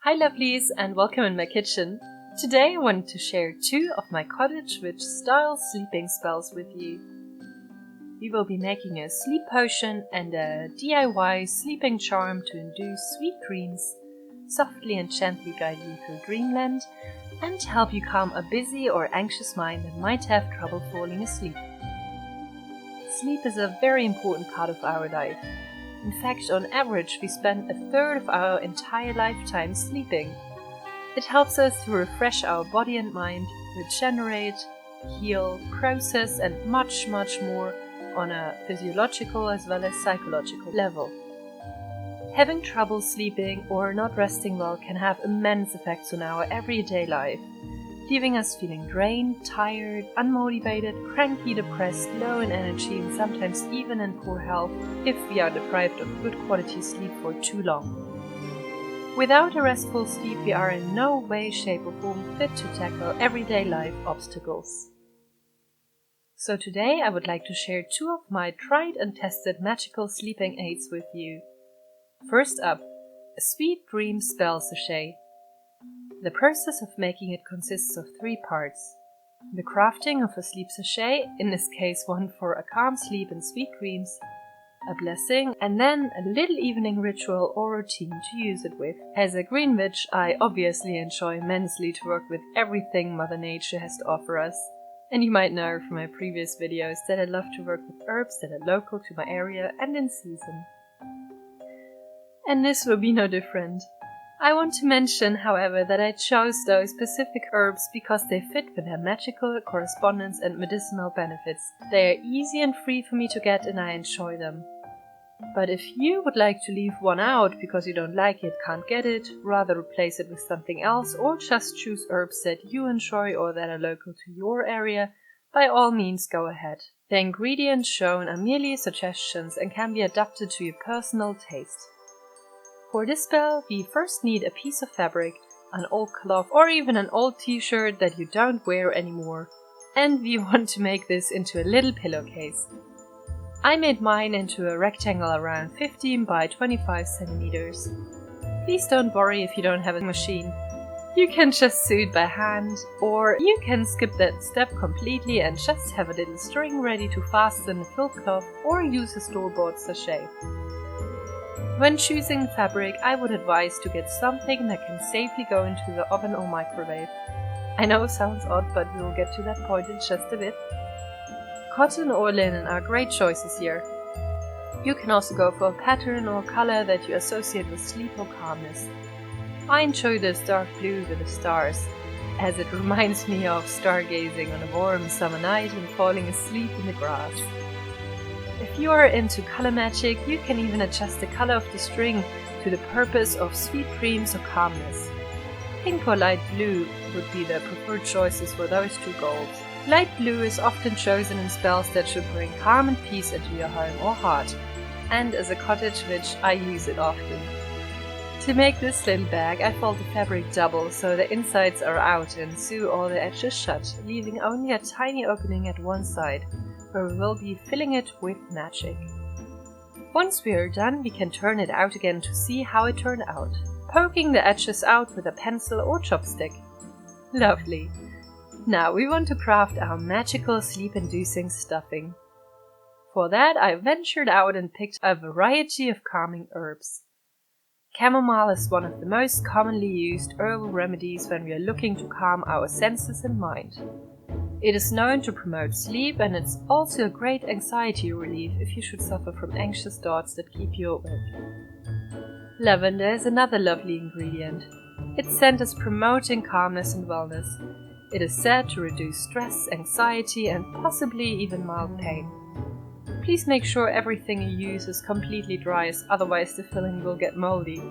Hi lovelies and welcome in my kitchen. Today I wanted to share 2 of my Cottage Witch style sleeping spells with you. We will be making a sleep potion and a DIY sleeping charm to induce sweet dreams, softly and gently guide you through dreamland, and help you calm a busy or anxious mind that might have trouble falling asleep. Sleep is a very important part of our life. In fact, on average, we spend a third of our entire lifetime sleeping. It helps us to refresh our body and mind, regenerate, heal, process, and much more on a physiological as well as psychological level. Having trouble sleeping or not resting well can have immense effects on our everyday life, leaving us feeling drained, tired, unmotivated, cranky, depressed, low in energy, and sometimes even in poor health if we are deprived of good quality sleep for too long. Without a restful sleep, we are in no way, shape or form fit to tackle everyday life obstacles. So today I would like to share 2 of my tried and tested magical sleeping aids with you. First up, a sweet dream spell sachet. The process of making it consists of 3 parts. The crafting of a sleep sachet, in this case one for a calm sleep and sweet dreams, a blessing, and then a little evening ritual or routine to use it with. As a green witch, I obviously enjoy immensely to work with everything Mother Nature has to offer us. And you might know from my previous videos that I love to work with herbs that are local to my area and in season. And this will be no different. I want to mention, however, that I chose those specific herbs because they fit with their magical correspondence and medicinal benefits. They are easy and free for me to get and I enjoy them. But if you would like to leave one out because you don't like it, can't get it, rather replace it with something else, or just choose herbs that you enjoy or that are local to your area, by all means go ahead. The ingredients shown are merely suggestions and can be adapted to your personal taste. For this spell, we first need a piece of fabric, an old cloth or even an old t-shirt that you don't wear anymore. And we want to make this into a little pillowcase. I made mine into a rectangle around 15 by 25 centimeters. Please don't worry if you don't have a machine. You can just sew it by hand, or you can skip that step completely and just have a little string ready to fasten the filled cloth or use a store-bought sachet. When choosing fabric, I would advise to get something that can safely go into the oven or microwave. I know it sounds odd, but we'll get to that point in just a bit. Cotton or linen are great choices here. You can also go for a pattern or color that you associate with sleep or calmness. I enjoy this dark blue with the stars, as it reminds me of stargazing on a warm summer night and falling asleep in the grass. If you are into color magic, you can even adjust the color of the string to the purpose of sweet dreams or calmness. Pink or light blue would be the preferred choices for those 2 golds. Light blue is often chosen in spells that should bring calm and peace into your home or heart, and as a cottage witch I use it often. To make this little bag, I fold the fabric double so the insides are out and sew all the edges shut, leaving only a tiny opening at one side, where we will be filling it with magic. Once we are done, we can turn it out again to see how it turned out, poking the edges out with a pencil or chopstick. Lovely! Now we want to craft our magical sleep-inducing stuffing. For that, I ventured out and picked a variety of calming herbs. Chamomile is one of the most commonly used herbal remedies when we are looking to calm our senses and mind. It is known to promote sleep, and it's also a great anxiety relief if you should suffer from anxious thoughts that keep you awake. Lavender is another lovely ingredient. Its scent is promoting calmness and wellness. It is said to reduce stress, anxiety, and possibly even mild pain. Please make sure everything you use is completely dry, as otherwise the filling will get moldy.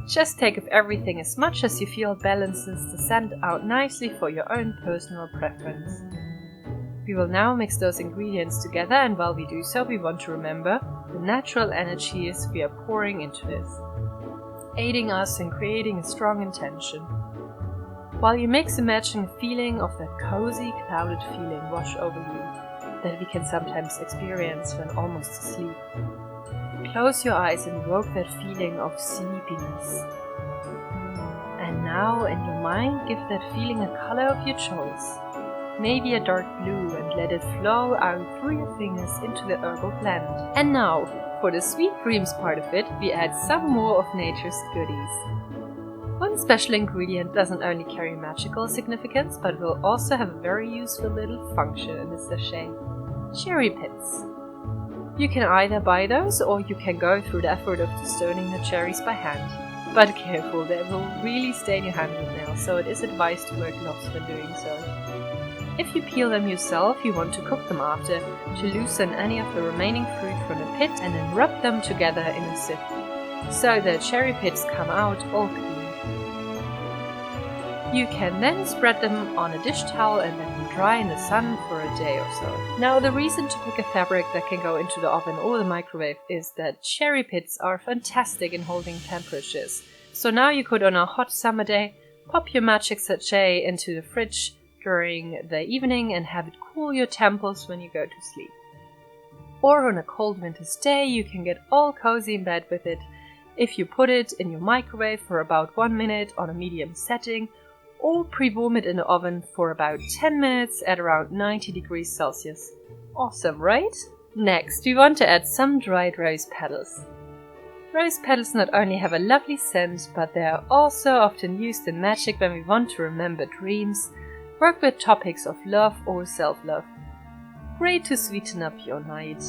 Just take of everything as much as you feel balances the scent out nicely for your own personal preference. We will now mix those ingredients together, and while we do so, we want to remember the natural energies we are pouring into this, aiding us in creating a strong intention. While you mix, imagine a feeling of that cozy, clouded feeling wash over you that we can sometimes experience when almost asleep. Close your eyes and evoke that feeling of sleepiness. now in your mind give that feeling a color of your choice. Maybe a dark blue, and let it flow out through your fingers into the herbal blend. And now, for the sweet dreams part of it, we add some more of nature's goodies. One special ingredient doesn't only carry magical significance, but will also have a very useful little function in the sachet. Cherry pits. You can either buy those, or you can go through the effort of stoning the cherries by hand. But careful, they will really stain your hand with nails, so it is advised to wear gloves when doing so. If you peel them yourself, you want to cook them after, to loosen any of the remaining fruit from the pit and then rub them together in a sieve, so the cherry pits come out all clean. You can then spread them on a dish towel and let them dry in the sun for a day or so. Now, the reason to pick a fabric that can go into the oven or the microwave is that cherry pits are fantastic in holding temperatures. So now you could, on a hot summer day, pop your magic sachet into the fridge during the evening and have it cool your temples when you go to sleep. Or on a cold winter's day, you can get all cozy in bed with it if you put it in your microwave for about 1 minute on a medium setting, or pre-warm it in the oven for about 10 minutes at around 90 degrees Celsius. Awesome, right? Next, we want to add some dried rose petals. Rose petals not only have a lovely scent, but they are also often used in magic when we want to remember dreams, work with topics of love or self-love. Great to sweeten up your night.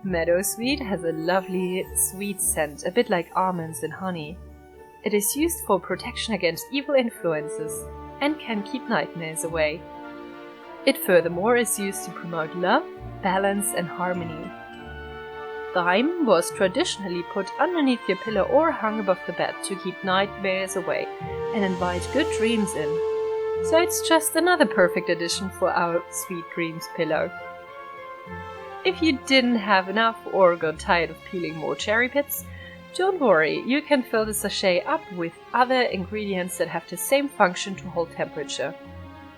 Meadowsweet has a lovely sweet scent, a bit like almonds and honey. It is used for protection against evil influences and can keep nightmares away. It furthermore is used to promote love, balance and harmony. Thyme was traditionally put underneath your pillow or hung above the bed to keep nightmares away and invite good dreams in. So it's just another perfect addition for our sweet dreams pillow. If you didn't have enough or got tired of peeling more cherry pits, don't worry, you can fill the sachet up with other ingredients that have the same function to hold temperature.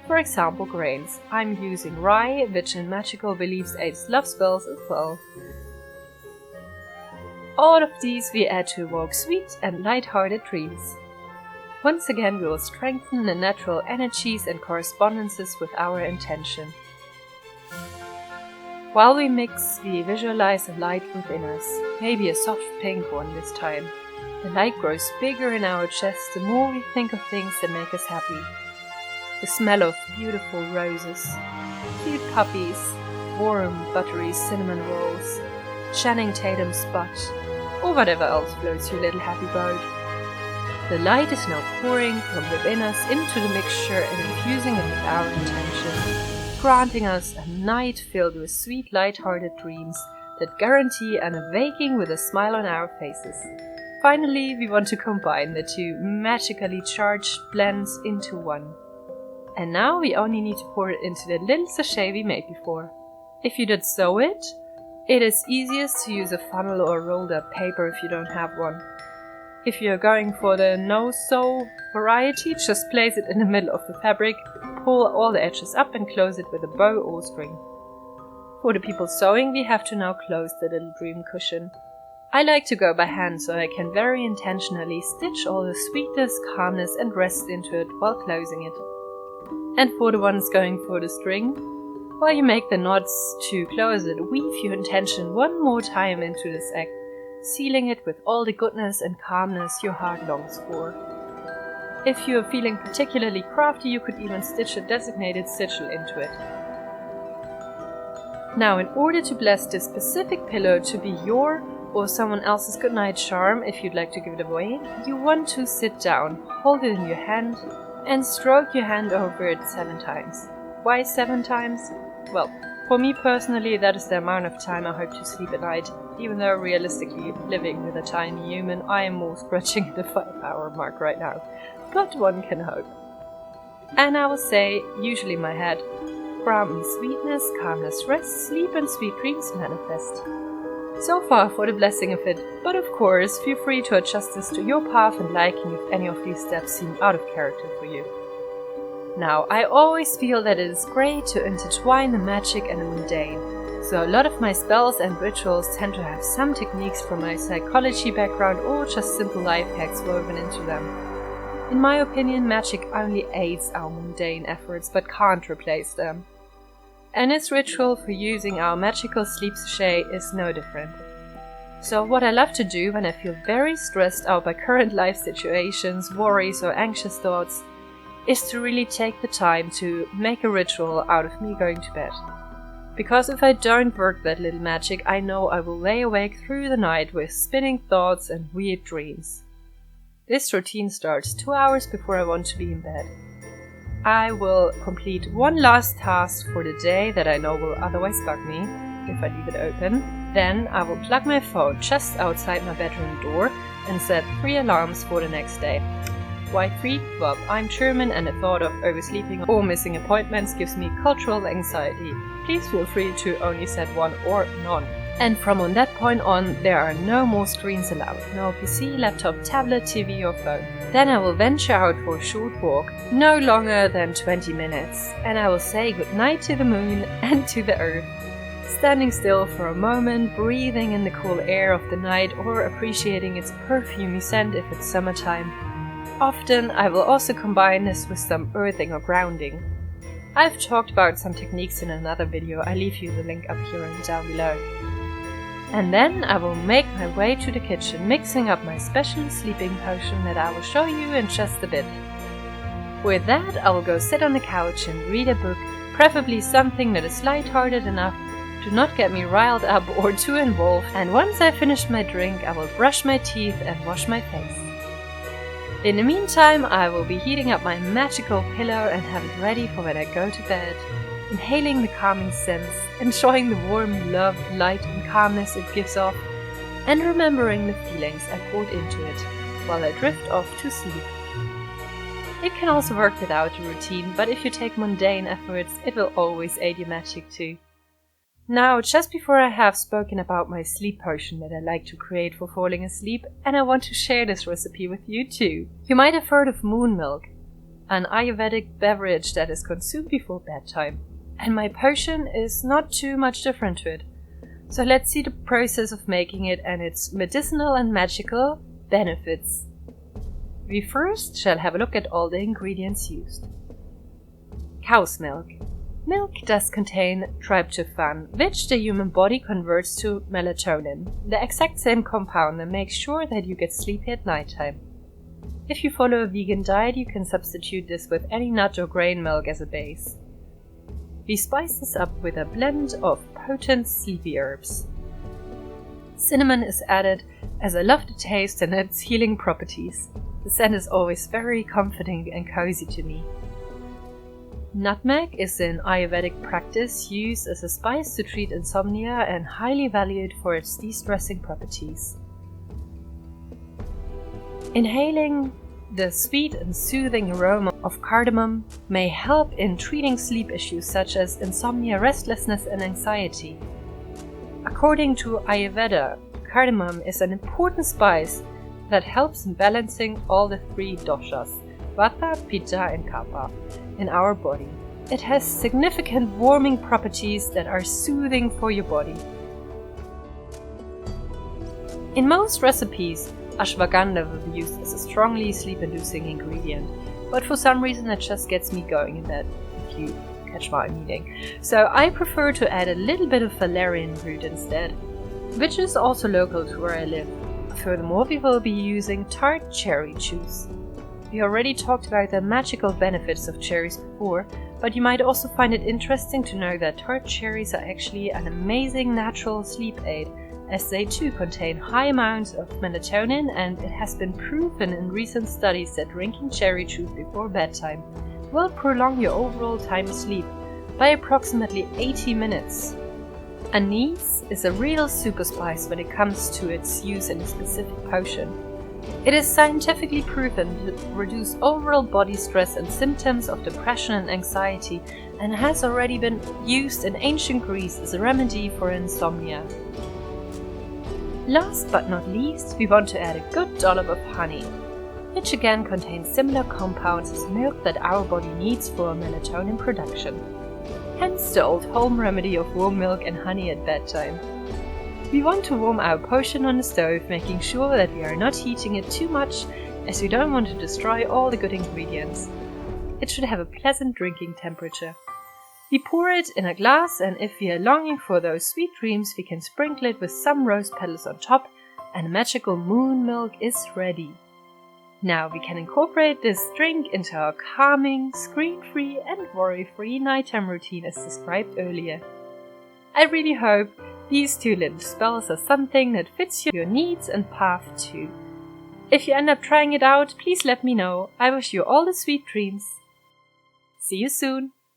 For example, grains. I'm using rye, which in magical beliefs aids love spells as well. All of these we add to evoke sweet and light-hearted dreams. Once again, we will strengthen the natural energies and correspondences with our intention. While we mix, we visualize a light within us, maybe a soft pink one this time. The light grows bigger in our chest the more we think of things that make us happy. The smell of beautiful roses, cute puppies, warm, buttery cinnamon rolls, Channing Tatum's spot, or whatever else floats your little happy boat. The light is now pouring from within us into the mixture and infusing it with our intention, granting us a night filled with sweet, light-hearted dreams that guarantee an awaking with a smile on our faces. Finally, we want to combine the two magically charged blends into one. And now we only need to pour it into the little sachet we made before. If you did sew it, it is easiest to use a funnel or rolled up paper if you don't have one. If you're going for the no-sew variety, just place it in the middle of the fabric, pull all the edges up and close it with a bow or string. For the people sewing, we have to now close the little dream cushion. I like to go by hand so I can very intentionally stitch all the sweetness, calmness and rest into it while closing it. And for the ones going for the string, while you make the knots to close it, weave your intention one more time into this act, sealing it with all the goodness and calmness your heart longs for. If you are feeling particularly crafty, you could even stitch a designated sigil into it. Now, in order to bless this specific pillow to be your or someone else's goodnight charm, if you'd like to give it away, you want to sit down, hold it in your hand, and stroke your hand over it 7 times. Why 7 times? Well, for me personally, that is the amount of time I hope to sleep at night. Even though realistically, living with a tiny human, I am more scratching at the 5-hour mark right now. But one can hope. And I will say, usually in my head, grant me sweetness, calmness, rest, sleep and sweet dreams manifest. So far for the blessing of it, but of course, feel free to adjust this to your path and liking if any of these steps seem out of character for you. Now, I always feel that it is great to intertwine the magic and the mundane, so a lot of my spells and rituals tend to have some techniques from my psychology background or just simple life hacks woven into them. In my opinion, magic only aids our mundane efforts but can't replace them. And this ritual for using our magical sleep sachet is no different. So what I love to do when I feel very stressed out by current life situations, worries or anxious thoughts is to really take the time to make a ritual out of me going to bed. Because if I don't work that little magic, I know I will lay awake through the night with spinning thoughts and weird dreams. This routine starts 2 hours before I want to be in bed. I will complete one last task for the day that I know will otherwise bug me if I leave it open. Then I will plug my phone just outside my bedroom door and set 3 alarms for the next day. Why 3? Well, I'm German and the thought of oversleeping or missing appointments gives me cultural anxiety. Please feel free to only set 1 or none. And from on that point on, there are no more screens allowed. No PC, laptop, tablet, TV or phone. Then I will venture out for a short walk, no longer than 20 minutes, and I will say goodnight to the moon and to the earth. Standing still for a moment, breathing in the cool air of the night or appreciating its perfumey scent if it's summertime. Often I will also combine this with some earthing or grounding. I've talked about some techniques in another video, I leave you the link up here and down below. And then I will make my way to the kitchen, mixing up my special sleeping potion that I will show you in just a bit. With that, I will go sit on the couch and read a book, preferably something that is light-hearted enough to not get me riled up or too involved, and once I finish my drink, I will brush my teeth and wash my face. In the meantime, I will be heating up my magical pillow and have it ready for when I go to bed, inhaling the calming scents, enjoying the warm love, light and calmness it gives off, and remembering the feelings I poured into it while I drift off to sleep. It can also work without a routine, but if you take mundane efforts, it will always aid your magic too. Now, just before I have spoken about my sleep potion that I like to create for falling asleep, and I want to share this recipe with you too. You might have heard of moon milk, an Ayurvedic beverage that is consumed before bedtime. And my potion is not too much different to it. So let's see the process of making it and its medicinal and magical benefits. We first shall have a look at all the ingredients used. Cow's milk. Milk does contain tryptophan, which the human body converts to melatonin, the exact same compound that makes sure that you get sleepy at nighttime. If you follow a vegan diet, you can substitute this with any nut or grain milk as a base. We spice this up with a blend of potent sleepy herbs. Cinnamon is added as I love the taste and its healing properties. The scent is always very comforting and cozy to me. Nutmeg is in Ayurvedic practice used as a spice to treat insomnia and highly valued for its de-stressing properties. Inhaling the sweet and soothing aroma of cardamom may help in treating sleep issues such as insomnia, restlessness and anxiety. According to Ayurveda, cardamom is an important spice that helps in balancing all the 3 doshas, Vata, Pitta and Kapha, in our body. It has significant warming properties that are soothing for your body. In most recipes, ashwagandha will be used as a strongly sleep-inducing ingredient, but for some reason it just gets me going in bed, if you catch what I'm meaning. So I prefer to add a little bit of valerian root instead, which is also local to where I live. Furthermore, we will be using tart cherry juice. We already talked about the magical benefits of cherries before, but you might also find it interesting to know that tart cherries are actually an amazing natural sleep aid, as they too contain high amounts of melatonin, and it has been proven in recent studies that drinking cherry juice before bedtime will prolong your overall time asleep by approximately 80 minutes. Anise is a real super spice when it comes to its use in a specific potion. It is scientifically proven to reduce overall body stress and symptoms of depression and anxiety, and has already been used in ancient Greece as a remedy for insomnia. Last but not least, we want to add a good dollop of honey, which again contains similar compounds as milk that our body needs for melatonin production. Hence the old home remedy of warm milk and honey at bedtime. We want to warm our potion on the stove, making sure that we are not heating it too much as you don't want to destroy all the good ingredients. It should have a pleasant drinking temperature. We pour it in a glass, and if we are longing for those sweet dreams, we can sprinkle it with some rose petals on top, and magical moon milk is ready. Now we can incorporate this drink into our calming, screen-free and worry-free nighttime routine as described earlier. I really hope these 2 little spells are something that fits your needs and path too. If you end up trying it out, please let me know. I wish you all the sweet dreams. See you soon!